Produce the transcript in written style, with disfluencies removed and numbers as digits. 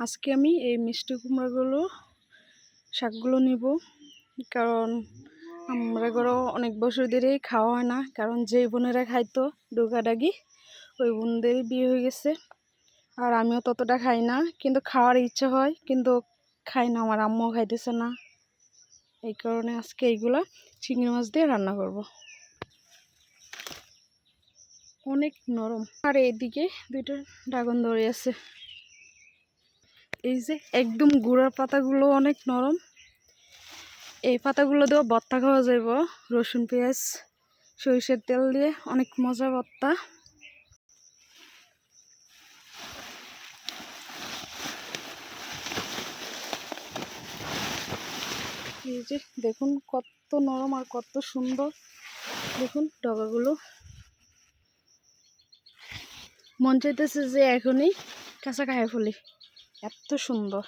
আজকে আমি এই মিষ্টি কুমড়াগুলো শাকগুলো নিব, কারণ আমরা ঘরে অনেক বছর ধরেই খাওয়া হয় না। কারণ যেই বোনেরা খাইতো ডুগাডাগি, ওই বোনদেরই বিয়ে হয়ে গেছে। আর আমিও ততটা খাই না, কিন্তু খাওয়ার ইচ্ছা হয়, কিন্তু খাই না। আমার আম্মাও খাইতেছে না, এই কারণে আজকে এইগুলা চিংড়ি মাছ দিয়ে রান্না করব। অনেক নরম। আর এইদিকে দুইটা ড্রাগন ধরে আছে। এই যে একদম গুঁড়ার পাতাগুলো অনেক নরম। এই পাতাগুলো দিয়েও ভর্তা খাওয়া যাইব, রসুন পেঁয়াজ সরিষার তেল দিয়ে, অনেক মজা ভর্তা। এই যে দেখুন কত নরম আর কত সুন্দর। দেখুন ডগাগুলো, মন চাইতেছে যে এখনই কাঁচা খাই ফেলি, এত সুন্দর।